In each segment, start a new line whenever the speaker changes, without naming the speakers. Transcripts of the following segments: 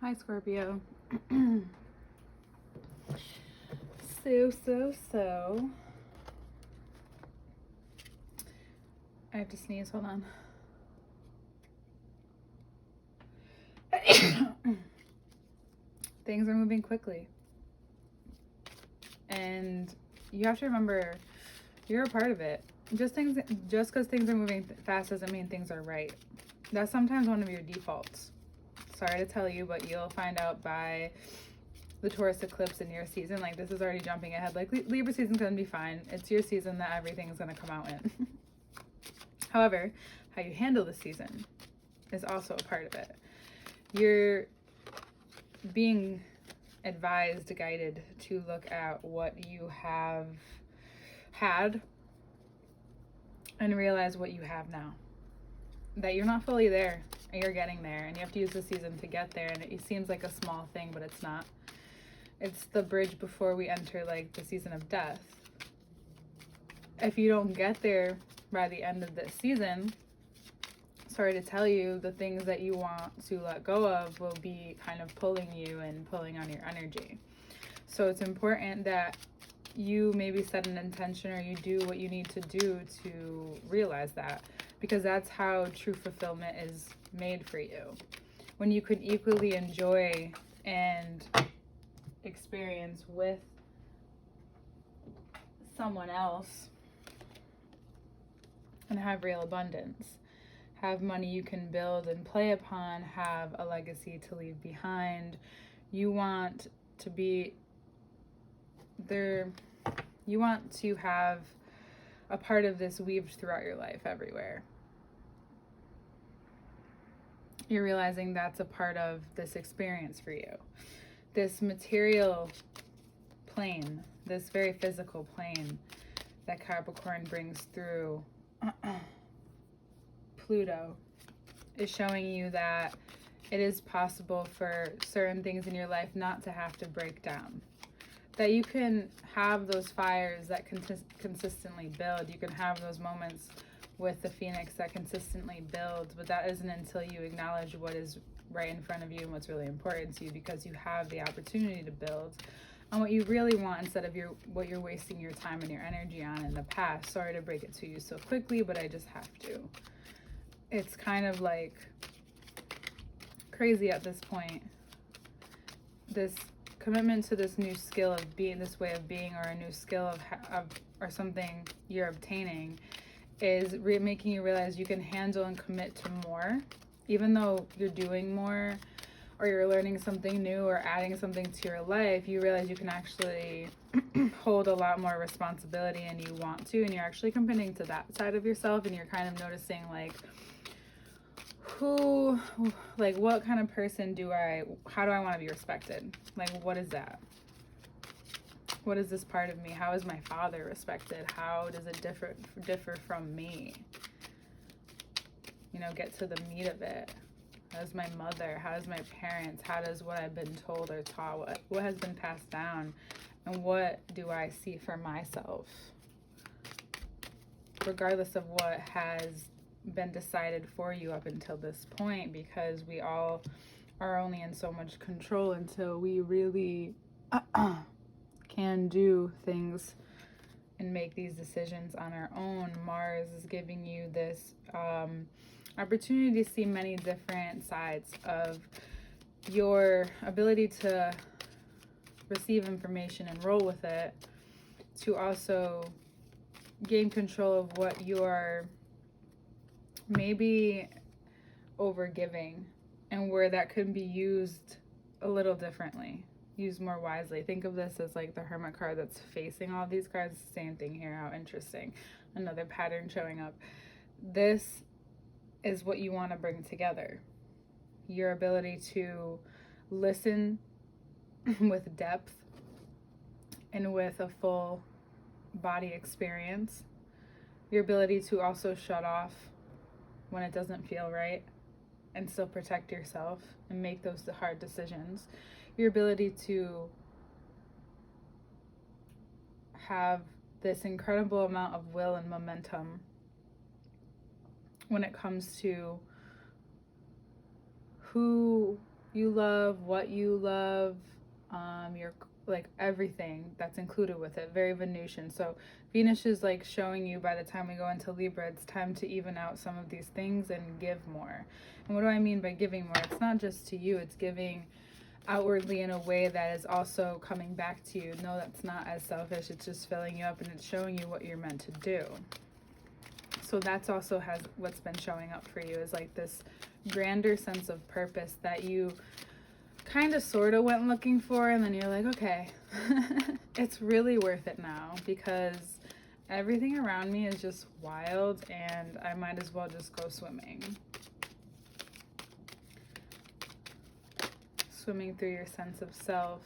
Hi, Scorpio. So. I have to sneeze. Hold on. Things are moving quickly. And you have to remember, you're a part of it. Just because things are moving fast doesn't mean things are right. That's sometimes one of your defaults. Sorry to tell you, but you'll find out by the Taurus eclipse in your season. Like, this is already jumping ahead. Like, Libra season's gonna be fine. It's your season that everything's gonna come out in. However, how you handle the season is also a part of it. You're being advised, guided to look at what you have had and realize what you have now. That you're not fully there, and you're getting there, and you have to use the season to get there. And it seems like a small thing, but it's not. It's the bridge before we enter like the season of death. If you don't get there by the end of this season, sorry to tell you, the things that you want to let go of will be kind of pulling you and pulling on your energy. So it's important that you maybe set an intention or you do what you need to do to realize that, because that's how true fulfillment is made for you. When you can equally enjoy and experience with someone else and have real abundance, have money you can build and play upon, have a legacy to leave behind. You want to be there. You want to have a part of this weaved throughout your life everywhere. You're realizing that's a part of this experience for you. This material plane, this very physical plane that Capricorn brings through Pluto is showing you that it is possible for certain things in your life not to have to break down. That you can have those fires that consistently build. You can have those moments with the phoenix that consistently builds, but that isn't until you acknowledge what is right in front of you and what's really important to you, because you have the opportunity to build on what you really want instead of what you're wasting your time and your energy on in the past. Sorry to break it to you so quickly, but I just have to. It's kind of like crazy at this point. This commitment to this new skill of being, this way of being, or a new skill or something you're obtaining, is making you realize you can handle and commit to more. Even though you're doing more or you're learning something new or adding something to your life, you realize you can actually hold a lot more responsibility, and you want to, and you're actually committing to that side of yourself, and you're kind of noticing like, what kind of person how do I want to be respected? Like, what is that? What is this part of me? How is my father respected? How does it differ from me? Get to the meat of it. How is my mother? How is my parents? How does what I've been told or taught, what has been passed down, and what do I see for myself? Regardless of what has been decided for you up until this point, because we all are only in so much control until we really can do things and make these decisions on our own. Mars is giving you this opportunity to see many different sides of your ability to receive information and roll with it, to also gain control of what you're maybe over giving, and where that could be used a little differently, used more wisely. Think of this as like the Hermit card that's facing all these cards. Same thing here. How interesting. Another pattern showing up. This is what you want to bring together. Your ability to listen with depth and with a full body experience. Your ability to also shut off when it doesn't feel right and still protect yourself and make those hard decisions. Your ability to have this incredible amount of will and momentum when it comes to who you love, what you love, your like everything that's included with it. Very Venusian. So Venus is like showing you by the time we go into Libra, it's time to even out some of these things and give more. And what do I mean by giving more? It's not just to you, it's giving outwardly in a way that is also coming back to you. No, that's not as selfish. It's just filling you up and it's showing you what you're meant to do. So that's also has what's been showing up for you, is like this grander sense of purpose that you kind of sort of went looking for, and then you're like, okay, it's really worth it now because everything around me is just wild and I might as well just go swimming. Swimming through your sense of self.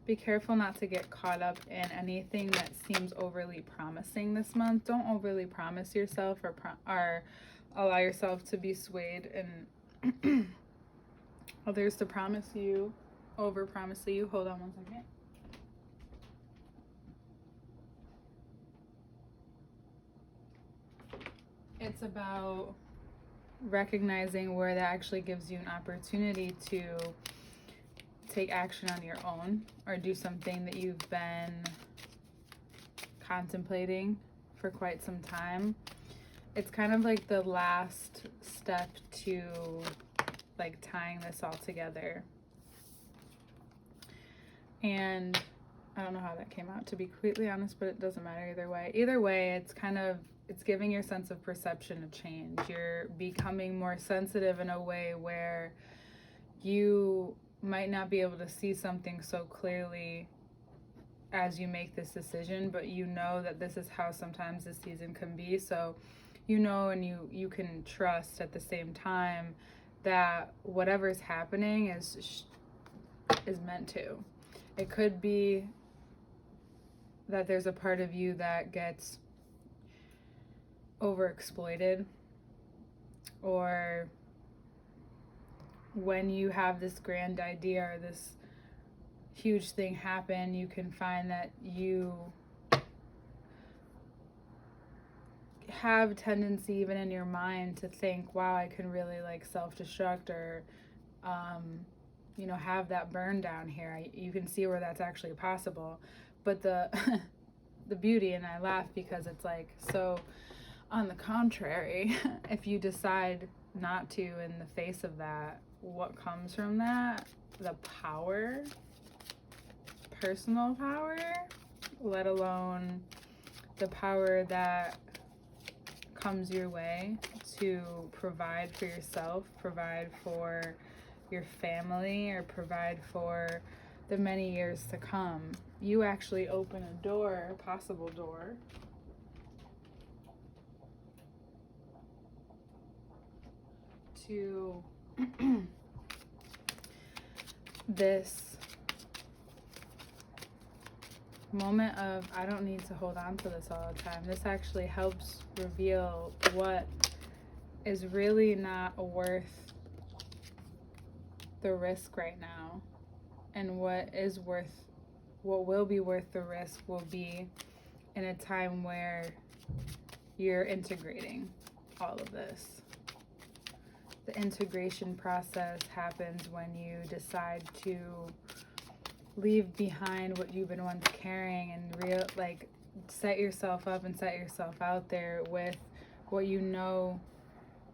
Be careful not to get caught up in anything that seems overly promising this month. Don't overly promise yourself or allow yourself to be swayed and others to promise you, over promise you. Hold on one second. It's about recognizing where that actually gives you an opportunity to take action on your own or do something that you've been contemplating for quite some time. It's kind of like the last step to like tying this all together. And I don't know how that came out, to be completely honest, but it doesn't matter either way. Either way, it's giving your sense of perception a change. You're becoming more sensitive in a way where you might not be able to see something so clearly as you make this decision, but you know that this is how sometimes this season can be. So you know, and you can trust at the same time that whatever's happening is meant to. It could be that there's a part of you that gets overexploited, or when you have this grand idea or this huge thing happen, you can find that you have tendency even in your mind to think, wow, I can really like self-destruct or have that burn down here. You can see where that's actually possible. But the the beauty, and I laugh because it's like, so on the contrary, if you decide not to in the face of that, what comes from that? The power, personal power, let alone the power that comes your way to provide for yourself, provide for your family, or provide for the many years to come. You actually open a door, a possible door, to this moment of, I don't need to hold on to this all the time. This actually helps reveal what is really not worth the risk right now, and what will be worth the risk will be in a time where you're integrating all of this. The integration process happens when you decide to leave behind what you've been once carrying and set yourself up and set yourself out there with what you know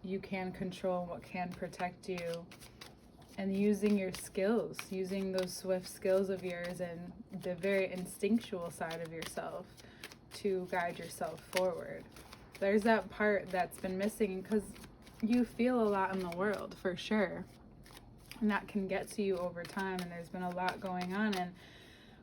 you can control, what can protect you, and using your skills, using those swift skills of yours and the very instinctual side of yourself to guide yourself forward. There's that part that's been missing because you feel a lot in the world, for sure. And that can get to you over time, and there's been a lot going on. And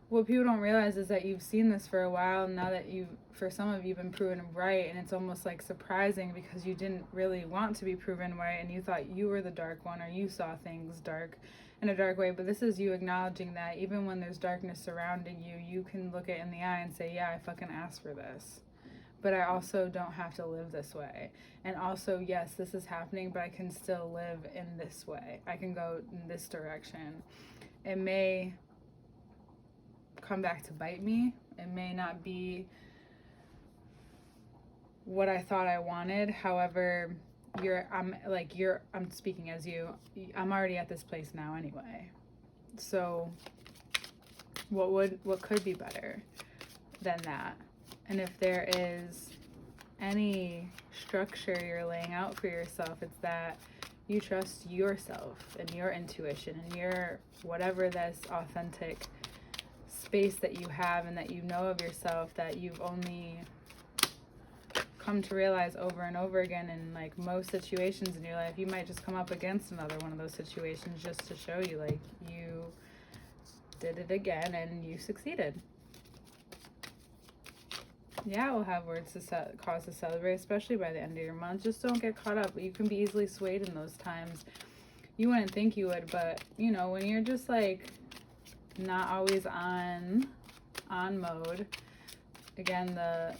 what people don't realize is that you've seen this for a while, and now that for some of you, been proven right, and it's almost like surprising because you didn't really want to be proven right, and you thought you were the dark one, or you saw things dark in a dark way. But this is you acknowledging that even when there's darkness surrounding you, you can look it in the eye and say, yeah, I fucking asked for this, but I also don't have to live this way. And also, yes, this is happening, but I can still live in this way. I can go in this direction. It may come back to bite me. It may not be what I thought I wanted. However, I'm speaking as you. I'm already at this place now anyway. So what could be better than that? And if there is any structure you're laying out for yourself, it's that you trust yourself and your intuition and your whatever this authentic space that you have and that you know of yourself, that you've only come to realize over and over again in like most situations in your life. You might just come up against another one of those situations just to show you like you did it again and you succeeded. Yeah, we'll have words to cause to celebrate, especially by the end of your month. Just don't get caught up. You can be easily swayed in those times. You wouldn't think you would, but you know, when you're just like not always on mode, again, the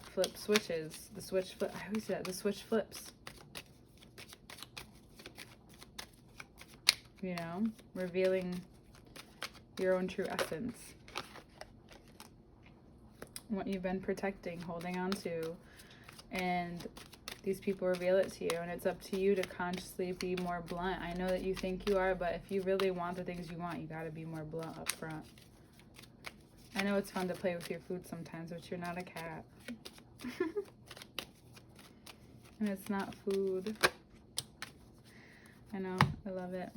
flip switches, the switch flip, I always say that, the switch flips. You know, revealing your own true essence. What you've been protecting, holding on to, and these people reveal it to you, and it's up to you to consciously be more blunt. I know that you think you are, but if you really want the things you want, you got to be more blunt up front. I know it's fun to play with your food sometimes, but you're not a cat. And it's not food. I know, I love it.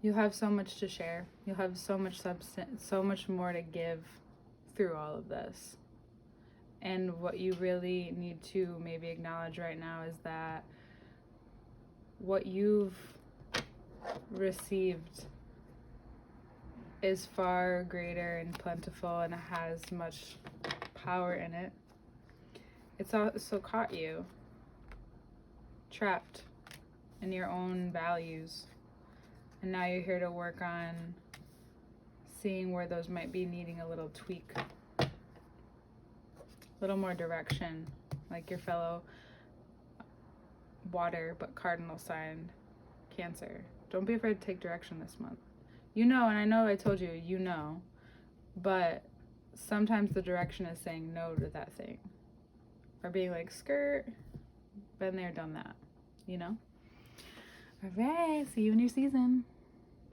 You'll have so much to share. You'll have so much substance, so much more to give through all of this. And what you really need to maybe acknowledge right now is that what you've received is far greater and plentiful and has much power in it. It's also caught you trapped in your own values. And now you're here to work on seeing where those might be needing a little tweak, a little more direction, like your fellow water but cardinal sign Cancer. Don't be afraid to take direction this month. You know, and I know I told you, you know, but sometimes the direction is saying no to that thing. Or being like, skirt, been there, done that, you know? All right, see you in your season.